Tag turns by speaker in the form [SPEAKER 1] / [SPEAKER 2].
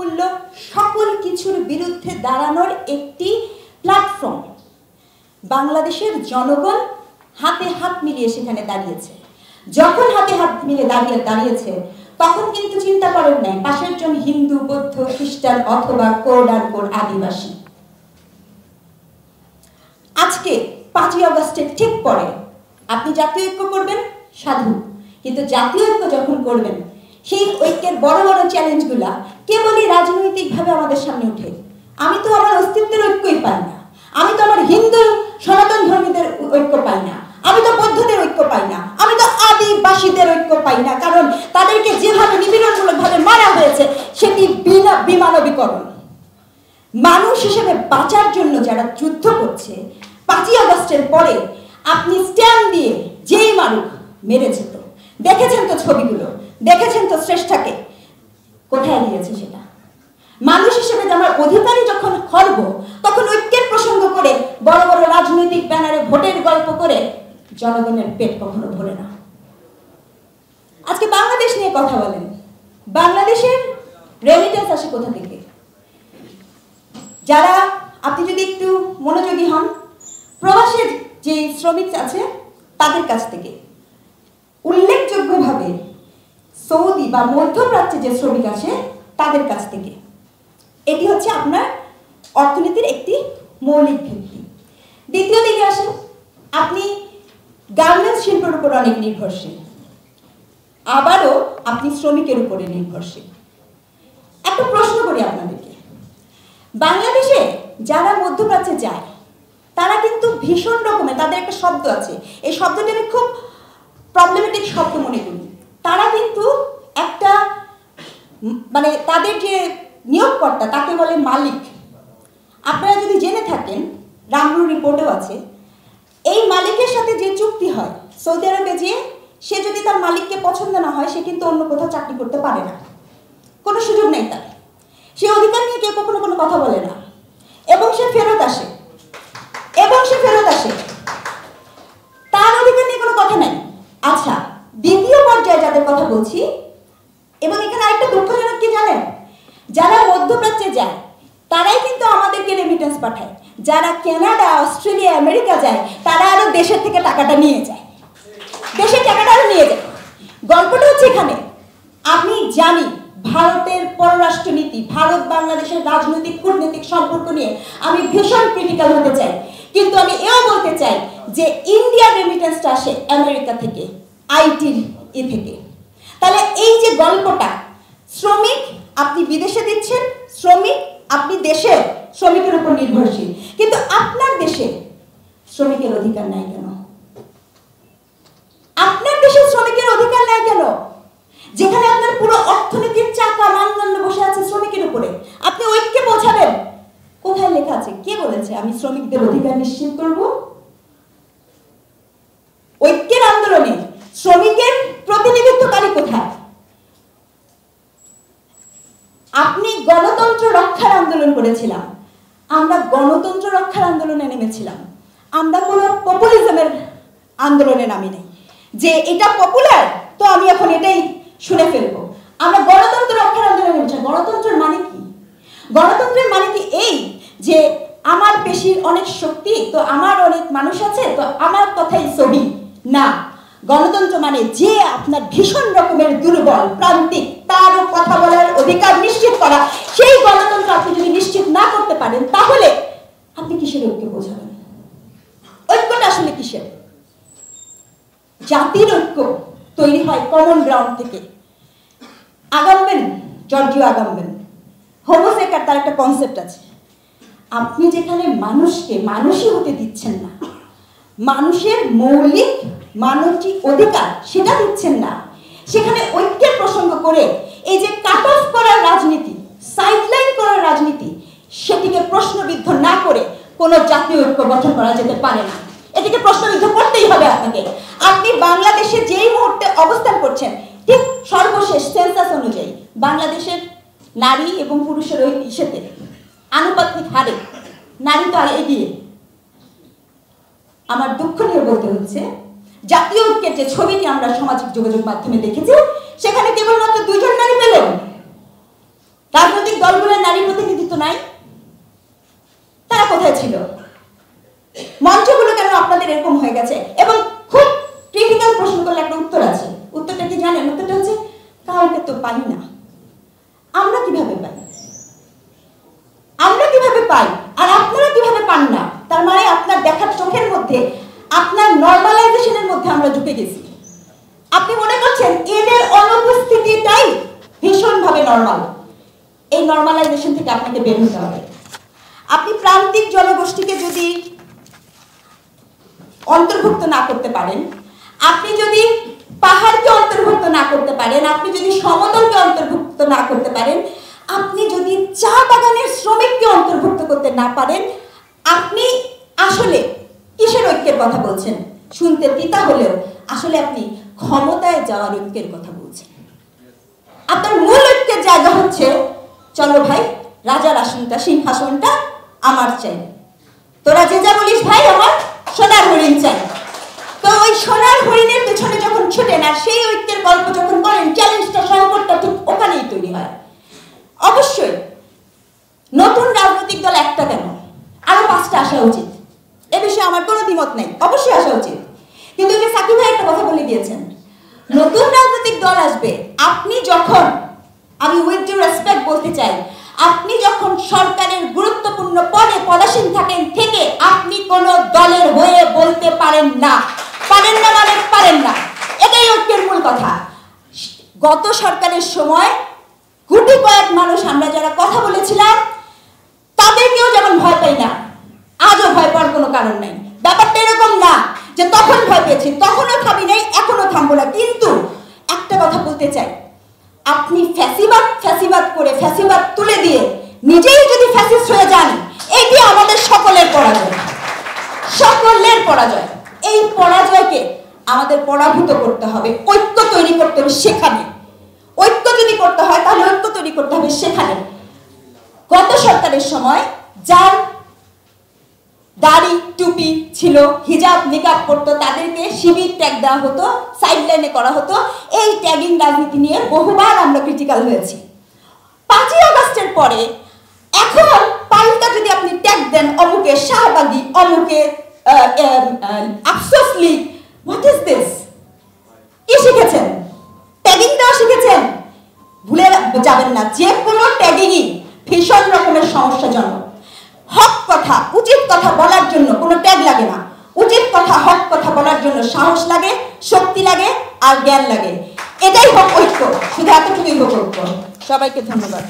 [SPEAKER 1] দ্রব্যমূল্য সকল কিছুর বিরুদ্ধে দাঁড়ানোর একটি প্ল্যাটফর্ম। বাংলাদেশের জনগণ হাতে হাত মিলিয়ে সেখানে দাঁড়িয়েছে। যখন হাতে হাত মিলিয়ে দাঁড়িয়েছে তখন কিন্তু চিন্তা করেন নাই পাশের জন হিন্দু, বৌদ্ধ, খ্রিস্টান অথবা কোড আর কোড আদিবাসী। আজকে 5ই আগস্টের ঠিক পরে আপনি জাতীয় ঐক্য করবেন, সাধু, কিন্তু জাতীয় ঐক্য যখন করবেন সেই ঐক্যের বড় বড় চ্যালেঞ্জগুলা কেবলই রাজনৈতিকভাবে আমাদের সামনে ওঠে। আমি তো আমার অস্তিত্বের ঐক্যই পাই না, আমি তো আমার হিন্দু সনাতন ধর্মীদের ঐক্য পাই না, আমি তো বৌদ্ধদের ঐক্য পাই না, আমি তো আদিবাসীদের ঐক্য পাই না, কারণ তাদেরকে যেভাবে নিপীড়নমূলকভাবে মারা হয়েছে সেটি বিমানবীকরণ। মানুষ হিসেবে বাঁচার জন্য যারা যুদ্ধ করছে 5ই আগস্টের পরে আপনি স্ট্যান্ড দিয়ে যেই মারুক মেরেছে, তো দেখেছেন তো ছবিগুলো, দেখেছেন তো শ্রেষ্ঠাকে কোথায় নিয়েছে সেটা। মানুষ হিসেবে আমার অধিকারী যখন খর্ব তখন ঐক্যের প্রসঙ্গ করে বড় বড় রাজনৈতিক ব্যানারে ভোটের গল্প করে জনগণের পেট কখনো ভরে না। আজকে বাংলাদেশ নিয়ে কথা বলেন, বাংলাদেশের রেমিটেন্স আসে কোথা থেকে? যারা আপনি যদি একটু মনোযোগী হন, প্রবাসের যে শ্রমিক আছে তাদের কাছ থেকে, উল্লেখযোগ্যভাবে সৌদি বা মধ্যপ্রাচ্যে যে শ্রমিক আছে তাদের কাছ থেকে। এটি হচ্ছে আপনার অর্থনীতির একটি মৌলিক ভিত্তি। দ্বিতীয় দিকে আসেন, আপনি গার্মেন্টস শিল্পের উপর অনেক নির্ভরশীল, আবারও আপনি শ্রমিকের উপরে নির্ভরশীল। একটা প্রশ্ন করি আপনাদেরকে, বাংলাদেশে যারা মধ্যপ্রাচ্যে যায় তারা কিন্তু ভীষণ রকমের, তাদের একটা শব্দ আছে, এই শব্দটা আমি খুব প্রবলেমেটিক শব্দ মনে করি। তারা কিন্তু একটা মানে তাদের যে নিয়োগকর্তা তাকে বলে মালিক। আপনারা যদি জেনে থাকেন, রামরু রিপোর্টেও আছে, এই মালিকের সাথে যে চুক্তি হয় সৌদি আরবে, যে সে যদি তার মালিককে পছন্দ না হয় সে কিন্তু অন্য কোথাও চাকরি করতে পারে না, কোনো সুযোগ নেই তার, সে অধিকার নিয়ে কেউ কখনো কোনো কথা বলে না, এবং সে ফেরত আসে, তার অধিকার নিয়ে কোনো কথা নেই। আচ্ছা, দ্বিতীয় পর্যায়ে যাদের কথা বলছি, এবং এখানে আরেকটা দুঃখজনক কি জানেন, যারা মধ্যপ্রাচ্যে যায় তারাই কিন্তু আমাদেরকে রেমিটেন্স পাঠায়। যারা কানাডা, অস্ট্রেলিয়া, আমেরিকা যায় তারা আরো দেশের থেকে টাকাটা নিয়ে যায়, দেশের টাকাটা আরো নিয়ে যায়। গল্পটা হচ্ছে এখানে, আমি জানি ভারতের পররাষ্ট্রনীতি, ভারত বাংলাদেশের রাজনৈতিক কূটনৈতিক সম্পর্ক নিয়ে আমি ভীষণ ক্রিটিক্যাল হতে চাই, কিন্তু আমি এও বলতে চাই যে ইন্ডিয়ার রেমিটেন্সটা আসে আমেরিকা থেকে, আইটির থেকে। তাহলে এই যে গল্পটা, শ্রমিক আপনি বিদেশে দিচ্ছেন, শ্রমিক আপনি দেশে শ্রমিকের উপর নির্ভরশীল, কিন্তু আপনার দেশে শ্রমিকের অধিকার নাই কেন? আপনার দেশে শ্রমিকের অধিকার নাই কেন? যেখানে আপনার পুরো অর্থনীতির চাকা মানদণ্ড বসে আছে শ্রমিকের উপরে, আপনি ঐক্যে পৌঁছাবেন। কোথায় লেখা আছে? কে বলেছে আমি শ্রমিকদের অধিকার নিশ্চিত করব? ঐক্যের আন্দোলনে শ্রমিকের প্রতিনিধিত্বকারী কোথায়? আপনি গণতন্ত্র রক্ষার আন্দোলন করেছিলাম, আমরা গণতন্ত্র রক্ষার আন্দোলনে নেমেছিলাম, আমরা কোনো পপুলিজমের আন্দোলনে নামি নাই যে এটা পপুলার তো আমি এখন এটাই শুনে ফেলবো। আমরা গণতন্ত্র রক্ষার আন্দোলনে নেমেছি। গণতন্ত্রের মানে কি? গণতন্ত্রের মানে কি এই যে আমার পেশির অনেক শক্তি, তো আমার অনেক মানুষ আছে, তো আমার কথাই সহি না। গণতন্ত্র মানে যে আপনার ভীষণ রকমের দুর্বল প্রান্তিক তারও কথা বলার অধিকার নিশ্চিত করা। সেই গণতন্ত্র আপনি যদি নিশ্চিত না করতে পারেন তাহলে আপনি কিসের ঐক্য বোঝাবেন? ঐক্যটা আসলে কিসের? জাতির ঐক্য তৈরি হয় কমন গ্রাউন্ড থেকে। আগামবেন, জর্জিও আগামবেন, হোমোসেকার, তার একটা কনসেপ্ট আছে। আপনি যেখানে মানুষকে মানুষই হতে দিচ্ছেন না, মানুষের মৌলিক মানবিক অধিকার সেটা দিচ্ছেন না, সেখানে ঐক্যের প্রসঙ্গ করে এই যে কাট অফ করার রাজনীতি, সাইডলাইন করার রাজনীতি, সেটিকে প্রশ্নবিদ্ধ না করে কোনো জাতীয় ঐক্য গঠন করা যেতে পারে না। এটিকে প্রশ্নবিদ্ধ করতেই হবে আপনাকে। আপনি বাংলাদেশে যেই মুহূর্তে অবস্থান করছেন, ঠিক সর্বশেষ সেন্সাস অনুযায়ী বাংলাদেশের নারী এবং পুরুষের ওই ইস্যুতে আনুপাতিক হারে নারী তো এগিয়ে। আমার দুঃখ নিয়ে বলতে হচ্ছে, জাতীয় ঐক্যের যে ছবিটি আমরা সামাজিক যোগাযোগ মাধ্যমে দেখেছি, সেখানে কেবলমাত্র 2 জন নারী পেলেন। রাজনৈতিক দল নাই? তারা কোথায় ছিল? মঞ্চগুলো কেন আপনাদের এরকম হয়ে গেছে? এবং খুব ক্রিটিক্যাল প্রশ্ন করলে একটা উত্তর আছে। উত্তরটা কি জানেন? উত্তরটা হচ্ছে কাউকে তো পাই না। আমরা কিভাবে পাই? আমরা কিভাবে পাই আর আপনারা কিভাবে পান না? তার মানে আপনার দেখার চোখের মধ্যে, আপনার নরমালাইজেশনের মধ্যে আমরা ঢুকে গেছি। আপনি মনে করছেন এদের অনুপস্থিতিটাই ভীষণভাবে নরমাল। এই নরমালাইজেশন থেকে আপনাকে বের হতে হবে। আপনি প্রান্তিক জনগোষ্ঠীকে যদি অন্তর্ভুক্ত না করতে পারেন, আপনি যদি পাহাড়কে অন্তর্ভুক্ত না করতে পারেন, আপনি যদি সমতলকে অন্তর্ভুক্ত না করতে পারেন, আপনি যদি চা বাগানের শ্রমিককে অন্তর্ভুক্ত করতে না পারেন, আপনি আসলে কিসের ঐক্যের কথা বলছেন? শুনতে তিতা হলেও আসলে আপনি ক্ষমতায় যাওয়ার ঐক্যের কথা বলছেন। আপনার মূল ঐক্যের জায়গা হচ্ছে, চলো ভাই, রাজার আসনটা, সিংহাসনটা আমার চাই। তোরা যে যা বলিস ভাই, আমার সোনার হরিণ চাই। তো ওই সোনার হরিণের পেছনে যখন ছুটেন আর সেই ঐক্যের গল্প যখন বলেন, চ্যালেঞ্জটা, সংকটটা ঠিক ওখানেই তৈরি হয়। অবশ্যই নতুন রাজনৈতিক দল একটা কেন, আরো 5টা আসা উচিত। এ বিষয়ে আমার কোনো দ্বিমত নেই, অবশ্যই আসা উচিত। কিন্তু যে সাকিব ভাই একটা কথা বলে দিয়েছেন, নতুন রাজনৈতিক দল আসবে আপনি যখন, আমি উইথ ডিউ রেসপেক্ট বলতে চাই, আপনি যখন সরকারের গুরুত্বপূর্ণ পদে পদাসীন থাকেন থেকে আপনি কোন দলের হয়ে বলতে পারেন না। পারেন না মানে পারেন না, এটাই ঐক্যের মূল কথা। গত সরকারের সময় গুটি কয়েক মানুষ আমরা যারা কথা বলেছিলাম তাদেরকেও যেমন ভয় পাই না, আজও ভয় পাওয়ার কোনো কারণ নাই। ব্যাপারটা এরকম না যে তখন ভয় পেয়েছি, তখনও থামি নাই, এখনো থামবো না। কিন্তু একটা কথা বলতে চাই, আপনি ফ্যাসিবাদ করে ফ্যাসিবাদ তুলে দিয়ে নিজেই যদি ফ্যাসিস্ট হয়ে যান, এটি আমাদের সকলের পরাজয়, সকলের পরাজয়। এই পরাজয়কে আমাদের পরাভূত করতে হবে, ঐক্য তৈরি করতে হবে সেখানে। ঐক্য যদি করতে হয় তাহলে ঐক্য তৈরি করতে হবে সেখানে। গত সরকারের সময় যার দাড়ি টুপি ছিল, হিজাব নিকাব করতো, তাদেরকে শিবির ট্যাগ দেওয়া হতো, সাইডলাইনে করা হতো। এই ট্যাগিং রাজনীতি নিয়ে বহুবার আমরা ক্রিটিক্যাল হয়েছি। 5ই আগস্টের পরে এখন পাল্টা যদি আপনি ট্যাগ দেন অমুকে শাহবাগী, অমুকে আফসোস লীগ, হোয়াট ইজ দিস? কি শিখেছেন? ট্যাগিং দেওয়া শিখেছেন? ভুলে যাবেন না, যে কোনো ট্যাগিংই ভীষণ রকমের সমস্যাজনক। হক কথা, উচিত কথা বলার জন্য কোনো ট্যাগ লাগে না। উচিত কথা, হক কথা বলার জন্য সাহস লাগে, শক্তি লাগে আর জ্ঞান লাগে। এটাই হোক ঐক্য, শুধু এতটুকুই হোক ঐক্য। সবাইকে ধন্যবাদ।